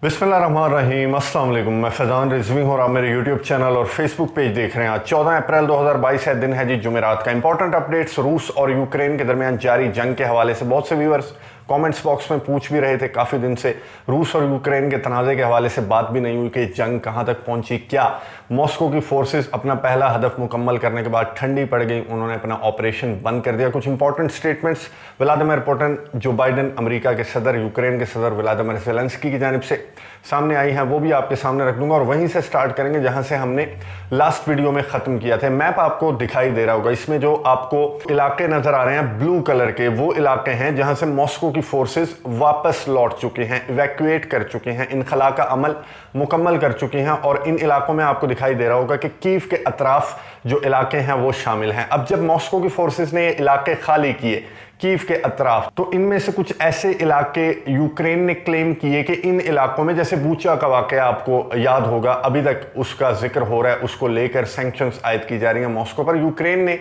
बिस्मिल्लाहिर्रहमानिर्रहीम, अस्सलाम वालेकुम। मैं फैज़ान रिजवी हूँ और आप मेरे यूट्यूब चैनल और फेसबुक पेज देख रहे हैं। आज 14 अप्रैल 2022 है, दिन है जी जुमेरात का। इंपॉर्टेंट अपडेट्स रूस और यूक्रेन के दरमियान जारी जंग के हवाले से बहुत से व्यूअर्स कमेंट्स बॉक्स में पूछ भी रहे थे काफ़ी दिन से। रूस और यूक्रेन के तनाज़े के हवाले से बात भी नहीं हुई कि जंग कहाँ तक पहुंची, क्या मॉस्को की फोर्सेस अपना पहला हदफ मुकम्मल करने के बाद ठंडी पड़ गई, उन्होंने अपना ऑपरेशन बंद कर दिया। कुछ इंपॉर्टेंट स्टेटमेंट्स व्लादिमीर पुतिन, जो बाइडन अमेरिका के सदर, यूक्रेन के सदर व्लादिमीर ज़ेलेंस्की की जानिब से सामने आई हैं, वो भी आपके सामने रख दूंगा और वहीं से स्टार्ट करेंगे जहां से हमने लास्ट वीडियो में ख़त्म किया था। मैप आपको दिखाई दे रहा होगा, इसमें जो आपको इलाके नज़र आ रहे हैं ब्लू कलर के, वो इलाके हैं जहां से मॉस्को की फोर्सेस वापस लौट चुके हैं, इवैक्यूएट कर चुके हैं, इनखला का अमल मुकम्मल कर चुके हैं। और इन इलाकों में आपको दिखाई दे रहा होगा कि कीव के अतराफ जो इलाके हैं वो शामिल हैं। अब जब मॉस्को की फोर्सेस ने ये इलाके खाली किए कीव के अतराफ, तो इनमें से कुछ ऐसे इलाके यूक्रेन ने क्लेम किए कि इन इलाकों में, जैसे बूचा का वाकया आपको याद होगा, अभी तक उसका जिक्र हो रहा है, उसको लेकर सैंक्शंस आयद की जा रही हैं मॉस्को पर। यूक्रेन ने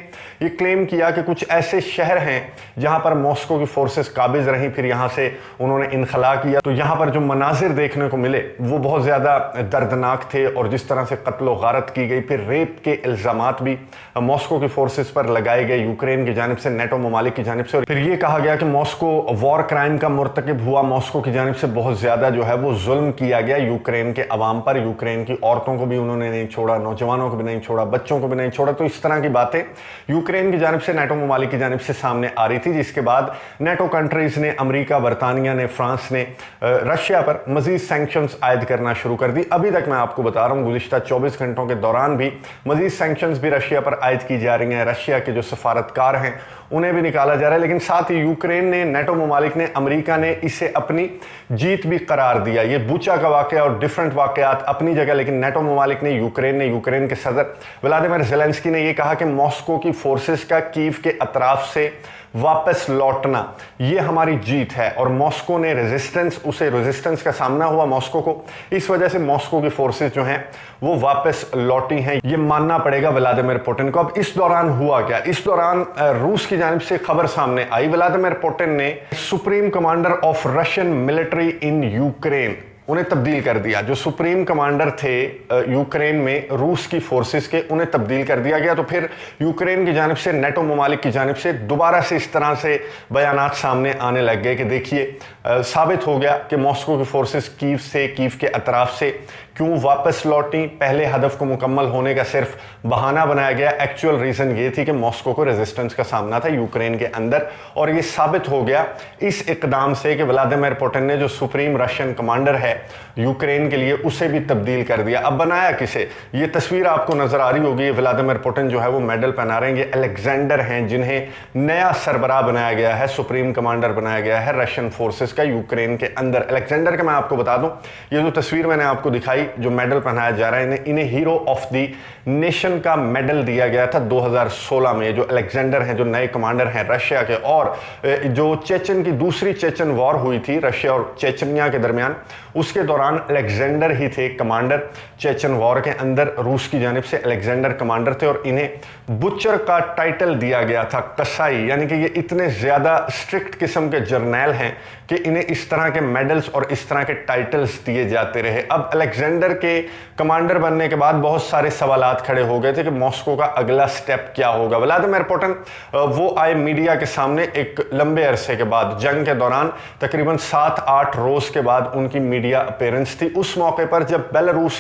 ये क्लेम किया कि कुछ ऐसे शहर हैं जहां पर मॉस्को की फोर्सेस काबिज रहीं, फिर यहां से उन्होंने इनखला किया। तो यहां पर जो मनाजिर देखने को मिले वो बहुत ज़्यादा दर्दनाक थे, और जिस तरह से कत्ल गारत की गई, फिर रेप के इल्ज़ामात भी मॉस्को की फोर्सेस पर लगाए गए यूक्रेन की जानिब से, नेटो ममालिक की जानिब से। फिर ये कहा गया कि मॉस्को वॉर क्राइम का मुर्तकिब हुआ, मॉस्को की जानिब से बहुत ज़्यादा जो है वो जुल्म किया गया यूक्रेन के अवाम पर। यूक्रेन की औरतों को भी उन्होंने नहीं छोड़ा, नौजवानों को भी नहीं छोड़ा, बच्चों को भी नहीं छोड़ा। तो इस तरह की बातें यूक्रेन की जानिब से, नेटो ममालिक की जानिब से सामने आ रही थी, जिसके बाद नेटो कंट्रीज़ ने, अमरीका, बरतानिया ने, फ्रांस ने रशिया पर मजीद सैंक्शंस आयद करना शुरू कर दी। अभी तक मैं आपको बता रहा हूँ, गुज़िश्ता 24 घंटों के दौरान भी मजीद सैंक्शंस भी रशिया पर आयद की जा रही हैं। रशिया के जो सफारतकार हैं उन्हें भी निकाला जा रहा है, लेकिन साथ ही यूक्रेन ने, नेटो ममालिक ने, अमेरिका ने इसे अपनी जीत भी करार दिया। ये बूचा का वाकया और डिफरेंट वाकयात अपनी जगह, लेकिन नेटो ममालिक ने, यूक्रेन के सदर व्लादिमीर ज़ेलेंस्की ने यह कहा कि मॉस्को की फोर्सेस का कीव के अतराफ से वापस लौटना ये हमारी जीत है। और मॉस्को ने रेजिस्टेंस का सामना हुआ मॉस्को को, इस वजह से मॉस्को की फोर्सेस जो हैं वो वापस लौटी हैं, ये मानना पड़ेगा व्लादिमीर पुतिन को। अब इस दौरान हुआ क्या? इस दौरान रूस की जानिब से खबर सामने आई, व्लादिमीर पुतिन ने supreme commander of Russian military in Ukraine उन्हें तब्दील कर दिया। जो सुप्रीम कमांडर थे यूक्रेन में रूस की फोर्सेस के, उन्हें तब्दील कर दिया गया। तो फिर यूक्रेन की जानिब से, नेटो ममालिक की जानिब से दोबारा से इस तरह से बयानात सामने आने लग गए कि देखिए साबित हो गया कि मॉस्को की फोर्सेस कीव के अतराफ से क्यों वापस लौटी। पहले हदफ को मुकम्मल होने का सिर्फ बहाना बनाया गया, एक्चुअल रीज़न ये थी कि मॉस्को को रेजिस्टेंस का सामना था यूक्रेन के अंदर। और ये साबित हो गया इस इकदाम से कि व्लादिमीर पुतिन ने, जो सुप्रीम रशियन कमांडर है यूक्रेन के लिए, उसे भी तब्दील कर दिया। अब बनाया किसे? ये तस्वीर आपको नजर आ रही होगी, व्लादिमीर पुतिन जो है वो मेडल पहना रहे हैं। ये अलेक्जेंडर हैं, जिन्हें नया सरबराह बनाया गया है, सुप्रीम कमांडर बनाया गया है रशियन फोर्सेस का यूक्रेन के अंदर। अलेक्जेंडर का मैं आपको बता दूं, ये जो तस्वीर मैंने आपको दिखाई, जो मेडल पहनाया जा रहा है, इन्हें हीरो ऑफ द नेशन का मेडल दिया गया था 2016 में। जो अलेक्जेंडर हैं, जो नए कमांडर हैं रशिया के, और जो चेचन की दूसरी चेचन वॉर हुई थी रशिया और चेचनिया के दरमियान, उसके दौरान अलेक्जेंडर ही थे कमांडर। चेचन वॉर के अंदर रूस की जानिब से अलेक्जेंडर कमांडर थे, और इन्हें बुचर का टाइटल दिया गया था, कसाई। यानी कि ये इतने ज़्यादा स्ट्रिक्ट किस्म के जर्नैल हैं कि इन्हें इस तरह के मेडल्स और इस तरह के टाइटल्स दिए जाते रहे। अब अलेक्जेंडर के कमांडर बनने के बाद बहुत सारे सवालात खड़े हो गए थे कि मॉस्को का अगला स्टेप क्या होगा। व्लादिमीर पुतिन वो आए मीडिया के सामने एक लंबे अरसे के बाद, जंग के दौरान तकरीबन 7-8 रोज के बाद उनकी मीडिया अपीयरेंस थी। उस मौके पर जब बेलारूस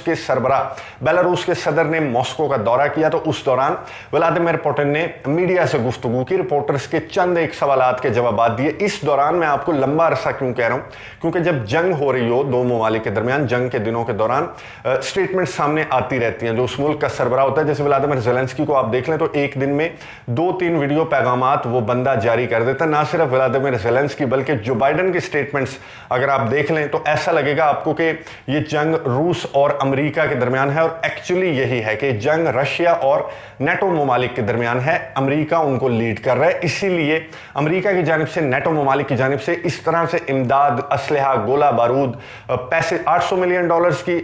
के सदर ने मॉस्को का दौरा किया, तो उस दौरान व्लादिमीर पुतिन ने मीडिया से गुफ्तगू की, रिपोर्टर्स के चंद एक सवालात के जवाब दिए। इस दौरान मैं आपको लंबा अरसा क्यों कह रहा हूं, क्योंकि जब जंग हो रही हो दो ममालिक के दरमियान, जंग के दिनों के दौरान स्टेटमेंट सामने आती रहती हैं। जो उस मुल्क का सरबराह होता है, जैसे व्लादिमीर ज़ेलेंस्की को आप देख लें तो एक दिन में 2-3 वीडियो पैगामात वो बंदा जारी कर देता है। ना सिर्फ व्लादिमीर ज़ेलेंस्की, बल्कि जो बाइडन की स्टेटमेंट्स अगर आप देख लें तो ऐसा लगेगा आपको कि ये जंग रूस और अमेरिका के दरमियान है, और एक्चुअली यही है कि जंग रशिया और नेटो ममालिक के दरमियान है। अमेरिका उनको लीड कर रहा है, इसीलिए अमेरिका की जानिब से, नेटो ममालिक की जानिब से इस तरह से से इमदाद, असलहा, गोला बारूद, पैसे, $800 मिलियन की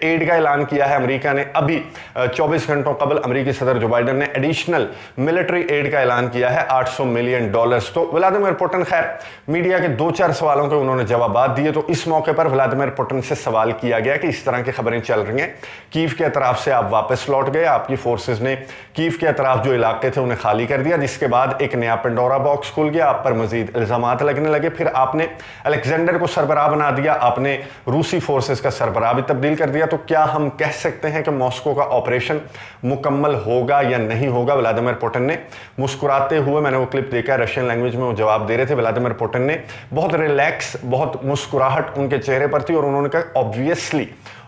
एड का ऐलान किया है अमेरिका ने। अभी 24 घंटों कबल अमेरिकी सदर जो बाइडन ने एडिशनल मिलिट्री एड का ऐलान किया है $800 मिलियन। तो व्लादिमीर पुतिन, खैर मीडिया के 2-4 सवालों के उन्होंने जवाब दिए। तो इस मौके पर व्लादिमीर पुतिन से सवाल किया गया कि इस तरह की खबरें चल रही हैं, कीव के अतराफ से आप वापस लौट गए, आपकी फोर्सेस ने कीव के अतराफ जो इलाके थे उन्हें खाली कर दिया, जिसके बाद एक नया पेंडोरा बॉक्स खुल गया, आप पर मजीद इल्जामात लगने लगे। फिर आपने अलेक्जेंडर को सरबराह बना दिया, आपने रूसी फोर्सेस का सरबराह भी तब्दील कर दिया। तो क्या हम कह सकते हैं कि मॉस्को का ऑपरेशन मुकम्मल होगा या नहीं होगा? व्लादिमीर पुतिन ने मुस्कुराते हुए, मैंने वो क्लिप देखा, रशियन लैंग्वेज में वो जवाब दे रहे थे। व्लादिमीर पुतिन ने बहुत रिलैक्स, बहुत मुस्कुराहट उनके चेहरे पर थी और उन्होंने कहा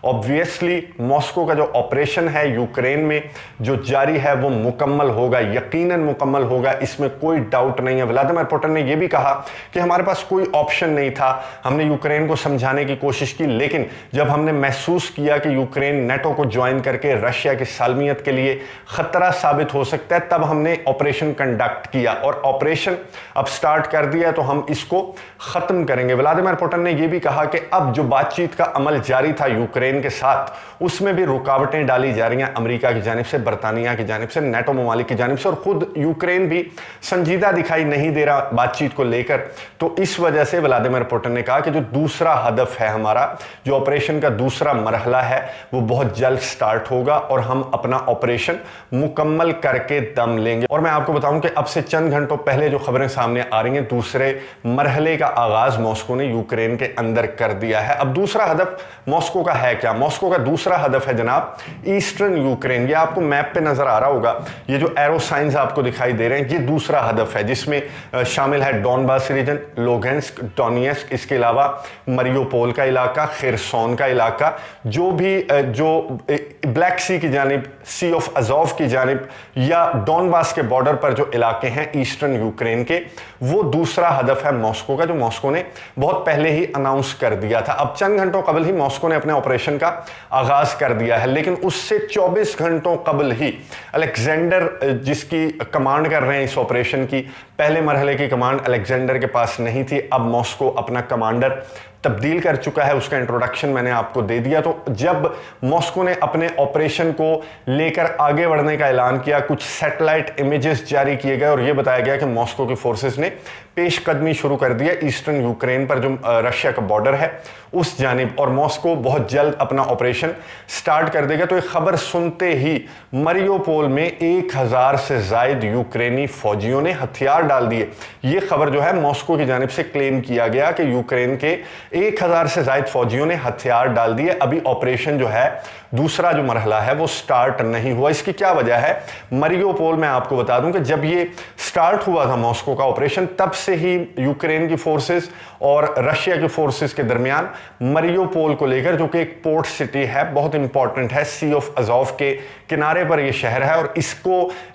ऑब्वियसली मॉस्को का जो ऑपरेशन है यूक्रेन में जो जारी है वो मुकम्मल होगा, यकीनन मुकम्मल होगा, इसमें कोई डाउट नहीं है। व्लादिमीर पुतिन ने यह भी कहा कि हमारे पास कोई ऑप्शन नहीं था, हमने यूक्रेन को समझाने की कोशिश की, लेकिन जब हमने महसूस किया कि यूक्रेन नेटो को ज्वाइन करके रशिया की सालमियत के लिए खतरा साबित हो सकता है, तब हमने ऑपरेशन कंडक्ट किया और ऑपरेशन अब स्टार्ट कर दिया, तो हम इसको खत्म करेंगे। व्लादिमीर पुतिन ने यह भी कहा कि अब जो बातचीत का अमल जारी था यूक्रेन के साथ, उसमें भी रुकावटें डाली जा रही हैं अमेरिका की जानिब से, बरतानिया की जानिब से, नेटो ममालिक की जानिब से, और खुद यूक्रेन भी संजीदा दिखाई नहीं दे रहा बातचीत को लेकर। तो इस वजह से व्लादिमीर पुतिन ने कहा कि जो दूसरा हदफ है हमारा, जो ऑपरेशन का दूसरा मरहला है, वो बहुत जल्द स्टार्ट होगा और हम अपना ऑपरेशन मुकम्मल करके दम लेंगे। और मैं आपको बताऊं कि अब से चंद घंटों पहले जो खबरें सामने आ रही हैं, दूसरे मरहले का आगाज मॉस्को ने यूक्रेन के अंदर कर दिया है। अब दूसरा हदफ मॉस्को का है क्या? मॉस्को का दूसरा हदफ है जनाब ईस्टर्न यूक्रेन। ये आपको मैप पे नजर आ रहा होगा, ये जो एरो साइंस आपको दिखाई दे रहे हैं, ये दूसरा हदफ है, जिसमें शामिल है डॉनबास रीजन, लोगेंस्क, डोनेत्स्क, इसके अलावा मरियोपोल का इलाका, खिरसोन का इलाका, जो भी जो ब्लैक सी की जानिब, सी ऑफ अजोव की जानिब, या डॉनबास के बॉर्डर पर जो इलाके हैं ईस्टर्न यूक्रेन के, वो दूसरा हदफ है मॉस्को का, जो मॉस्को ने बहुत पहले ही अनाउंस कर दिया था। अब चंद घंटों कबल ही मॉस्को ने अपने ऑपरेशन का आगाज कर दिया है, लेकिन उससे 24 घंटों कबल ही अलेक्जेंडर, जिसकी कमांड कर रहे हैं इस ऑपरेशन की, पहले मरहले की कमांड अलेक्जेंडर के पास नहीं थी, अब मॉस्को अपना कमांडर तब्दील कर चुका है, उसका इंट्रोडक्शन मैंने आपको दे दिया। तो जब मॉस्को ने अपने ऑपरेशन को लेकर आगे बढ़ने का ऐलान किया, कुछ सैटेलाइट इमेजेस जारी किए गए और यह बताया गया कि मॉस्को की फोर्सेस ने पेशकदमी शुरू कर दी है ईस्टर्न यूक्रेन पर, जो रशिया का बॉर्डर है उस जानिब, और मॉस्को बहुत जल्द अपना ऑपरेशन स्टार्ट कर देगा। तो ये खबर सुनते ही मरियोपोल में 1000 से ज्यादा यूक्रेनी फौजियों ने हथियार डाल दिए। ये खबर जो है मॉस्को की जानिब से क्लेम किया गया कि यूक्रेन के 1000 से ज्यादा फौजियों ने हथियार डाल दिए। अभी ऑपरेशन जो है दूसरा जो मरहला है वो स्टार्ट नहीं हुआ। इसकी क्या वजह है? मरियोपोल में आपको बता दूं कि जब ये स्टार्ट हुआ था मॉस्को का ऑपरेशन, तब से ही यूक्रेन की फोर्सेस और रशिया की फोर्सेस के दरमियान मरियोपोल को लेकर, जो कि एक पोर्ट सिटी है, बहुत इंपॉर्टेंट है, सी ऑफ अजोव के किनारे पर यह शहर है, और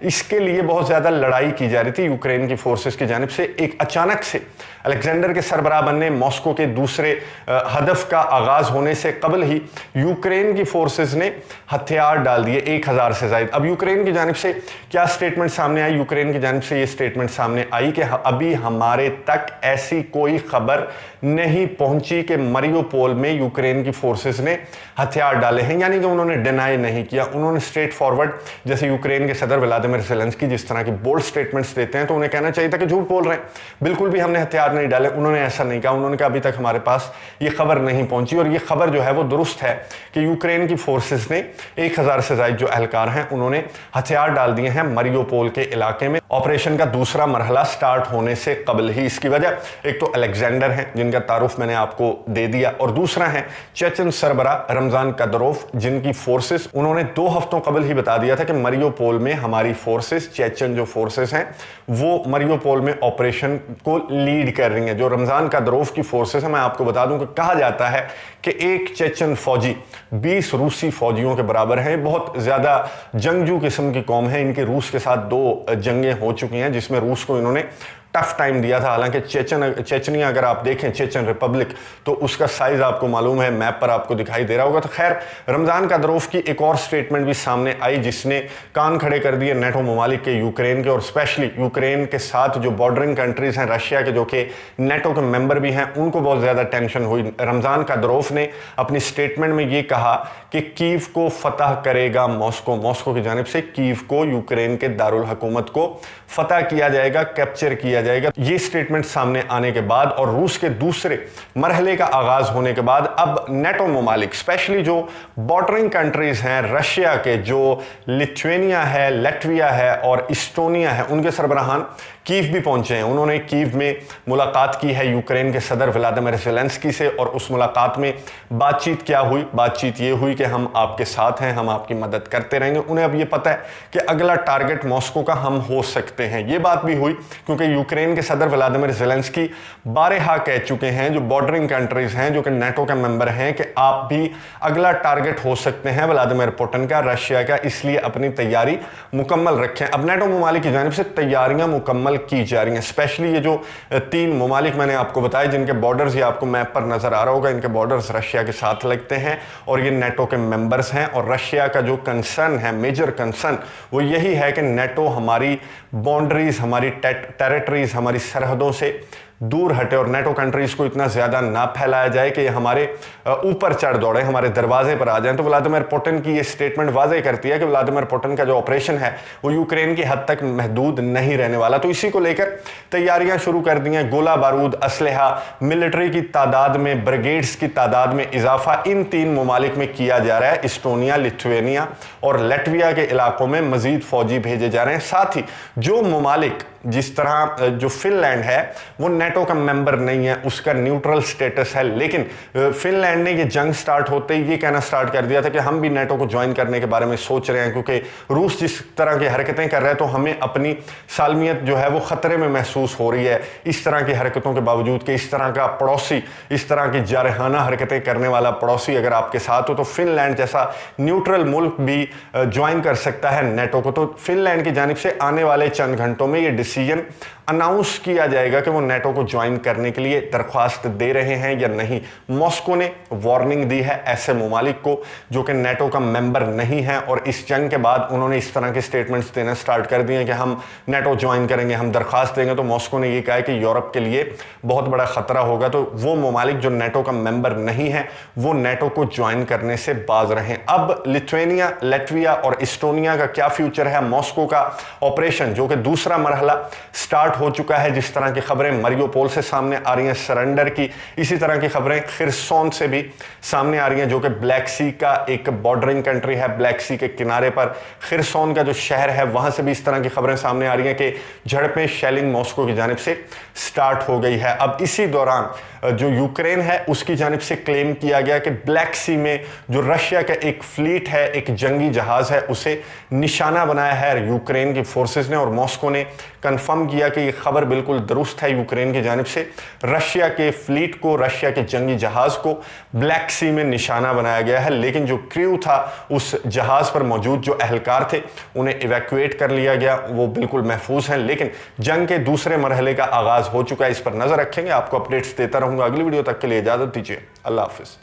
इसके लिए बहुत ज्यादा लड़ाई की जा रही थी यूक्रेन की फोर्सेस की जानिब से। एक अचानक से अलेक्जेंडर के सरबराह बनने, मॉस्को के दूसरे हदफ का आगाज होने से कबल ही यूक्रेन की फोर्सेस ने हथियार डाल दिए 1000 से ज्यादा। अब यूक्रेन की जानिब से क्या स्टेटमेंट सामने आई? यूक्रेन की जानिब से यह स्टेटमेंट सामने आई कि अभी हमारे तक ऐसी कोई खबर नहीं पहुंची कि मरियोपोल में यूक्रेन की फोर्सेस ने हथियार डाले हैं, यानी कि उन्होंने डिनाई नहीं किया। उन्होंने स्ट्रेट फॉरवर्ड, जैसे यूक्रेन के सदर व्लादिमीर ज़ेलेंस्की जिस तरह की बोल्ड स्टेटमेंट्स देते हैं, तो उन्हें कहना चाहिए था कि झूठ बोल रहे हैं, बिल्कुल भी हमने हथियार नहीं डाले। उन्होंने ऐसा नहीं कहा, उन्होंने कहा अभी तक हमारे पास ये खबर नहीं पहुंची, और ये खबर जो है वो दुरुस्त है कि यूक्रेन की फोर्सेस ने 1000 से ज्यादा जो एहलकार हैं उन्होंने हथियार डाल दिए हैं मरियोपोल के इलाके में, ऑपरेशन का दूसरा मरहला स्टार्ट होने से कबल ही। इसकी वजह एक तो अलेक्जेंडर हैं, जिनका तारुफ मैंने आपको दे दिया, और दूसरा है चेचन सरबरा रमजान कदरोव, जिनकी फोर्सेस उन्होंने 2 हफ्तों कबल ही बता दिया था कि मरियोपोल में हमारी फोर्सेस, चेचन जो फोर्सेस हैं वो मरियोपोल में ऑपरेशन को लीड कर रही हैं। जो रमजान कदरोव की फोर्सेस है, मैं आपको बता दूं कि कहा जाता है कि एक चेचन फौजी 20 रूसी फौजियों के बराबर है। बहुत ज्यादा जंगजू किस्म की कौम है, इनकी रूस के साथ 2 जंगें हो चुकी हैं, जिसमें रूस को इन्होंने टफ टाइम दिया था। हालांकि चेचनिया अगर आप देखें, चेचन रिपब्लिक, तो उसका साइज आपको मालूम है, मैप पर आपको दिखाई दे रहा होगा। तो खैर, रमजान कादिरोव की एक और स्टेटमेंट भी सामने आई जिसने कान खड़े कर दिए नेटो ममालिक के, यूक्रेन के, और स्पेशली यूक्रेन के साथ जो बॉर्डरिंग कंट्रीज हैं रशिया के, जो कि नेटो के मेंबर भी हैं, उनको बहुत ज्यादा टेंशन हुई। रमजान कादिरोव ने अपनी स्टेटमेंट में ये कहा कि कीव को फतह करेगा मॉस्को, मॉस्को की जानिब से कीव को, यूक्रेन के दारुल हुकूमत को फतह किया जाएगा, कैप्चर किया जाएगा। ये स्टेटमेंट सामने आने के बाद और रूस के दूसरे मरहले का आगाज होने के बाद अब नेटो ममालिक, स्पेशली जो बॉर्डरिंग कंट्रीज हैं रशिया के, जो लिथुआनिया है, लैटविया है और इस्टोनिया है, उनके सरबराहान कीव भी पहुंचे हैं। उन्होंने कीव में मुलाकात की है यूक्रेन के सदर व्लादिमीर ज़ेलेंस्की से, और उस मुलाकात में बातचीत क्या हुई? बातचीत ये हुई कि हम आपके साथ हैं, हम आपकी मदद करते रहेंगे। उन्हें अब ये पता है कि अगला टारगेट मॉस्को का हम हो सकते हैं। ये बात भी हुई क्योंकि यूक्रेन के सदर व्लादिमीर ज़ेलेंस्की बारहा कह चुके हैं, जो बॉर्डरिंग कंट्रीज हैं, जो कि नेटो के मेंबर हैं, कि आप भी अगला टारगेट हो सकते हैं व्लादिमीर पुतिन का, रशिया का, इसलिए अपनी तैयारी मुकम्मल रखें। अब नेटो ममालिक की जानिब से तैयारियां मुकम्मल की जा रही हैं। स्पेशली ये जो 3 ममालिक मैंने आपको बताया जिनके बॉर्डर्स, ये आपको मैप पर नजर आ रहा होगा, इनके बॉर्डर्स रशिया के साथ लगते हैं और ये नेटो के मेंबर्स हैं। और रशिया का जो कंसर्न है, मेजर कंसर्न, वो यही है कि नेटो हमारी बाउंड्रीज, हमारी टेरिटरीज, हमारी सरहदों से दूर हटे और नेटो कंट्रीज को इतना ज्यादा ना फैलाया जाए कि ये हमारे ऊपर चढ़ दौड़े, हमारे दरवाजे पर आ जाएं। तो व्लादिमीर पुतिन की ये स्टेटमेंट वाज़ेह करती है कि व्लादिमीर पुतिन का जो ऑपरेशन है वो यूक्रेन की हद तक महदूद नहीं रहने वाला। तो इसी को लेकर तैयारियां शुरू कर दी हैं। गोला बारूद, असलहा, मिलिट्री की तादाद में, ब्रिगेड्स की तादाद में इजाफा इन 3 ममालिक में किया जा रहा है। इस्टोनिया, लिथुआनिया और लैटविया के इलाकों में मजीद फौजी भेजे जा रहे हैं। साथ ही जो ममालिक, जिस तरह जो फिनलैंड है वो नेटो का मेंबर नहीं है, उसका न्यूट्रल स्टेटस है, लेकिन फिनलैंड ने ये जंग स्टार्ट होते ही ये कहना स्टार्ट कर दिया था कि हम भी नेटो को ज्वाइन करने के बारे में सोच रहे हैं, क्योंकि रूस जिस तरह की हरकतें कर रहा है तो हमें अपनी सालमियत जो है वो खतरे में महसूस हो रही है। इस तरह की हरकतों के बावजूद कि इस तरह का पड़ोसी, इस तरह की जारहाना हरकतें करने वाला पड़ोसी अगर आपके साथ हो, तो फिनलैंड जैसा न्यूट्रल मुल्क भी ज्वाइन कर सकता है नेटो को। तो फिनलैंड की जानिब से आने वाले चंद घंटों में ये डिसीजन अनाउंस किया जाएगा कि वो नेटो को ज्वाइन करने के लिए दरख्वास्त दे रहे हैं या नहीं। मॉस्को ने वार्निंग दी है ऐसे ममालिक को जो कि नेटो का मेंबर नहीं है, और इस जंग के बाद उन्होंने इस तरह के स्टेटमेंट्स देना स्टार्ट कर दिए कि हम नेटो ज्वाइन करेंगे, हम दरख्वास्त देंगे। तो मॉस्को ने यह कहा है कि यूरोप के लिए बहुत बड़ा खतरा होगा। तो वो ममालिक जो नेटो का मेंबर नहीं है वो नेटो को ज्वाइन करने से बाज रहे। अब लिथुआनिया, लैटविया और इस्टोनिया का क्या फ्यूचर है? मॉस्को का ऑपरेशन जो कि दूसरा मरहला स्टार्ट हो चुका है, जिस तरह की खबरें मारियोपोल से सामने आ रही हैं सरेंडर की, इसी तरह की खबरें खिरसोन से भी सामने आ रही हैं, जो कि ब्लैक सी का एक बॉर्डरिंग कंट्री है। ब्लैक सी के किनारे पर खिरसोन का जो शहर है वहां से भी इस तरह की खबरें सामने आ रही हैं कि झड़पें, शेलिंग मॉस्को की जानिब से स्टार्ट हो गई है। अब इसी दौरान जो यूक्रेन है उसकी जानिब से क्लेम किया गया कि ब्लैक सी में जो रशिया का एक फ्लीट है, एक जंगी जहाज है, उसे निशाना बनाया है यूक्रेन की फोर्सेस ने, और मॉस्को ने कंफर्म किया कि ये खबर बिल्कुल दुरुस्त है। यूक्रेन की जानिब से रशिया के फ्लीट को, रशिया के जंगी जहाज को ब्लैक सी में निशाना बनाया गया है, लेकिन जो क्रू था, उस जहाज पर मौजूद जो एहलकार थे, उन्हें इवैक्यूएट कर लिया गया, वो बिल्कुल महफूज हैं। लेकिन जंग के दूसरे मरहले का आगाज हो चुका है, इस पर नजर रखेंगे, आपको अपडेट्स देता रहूंगा। अगली वीडियो तक के लिए इजाजत दीजिए, अल्लाह हाफिज।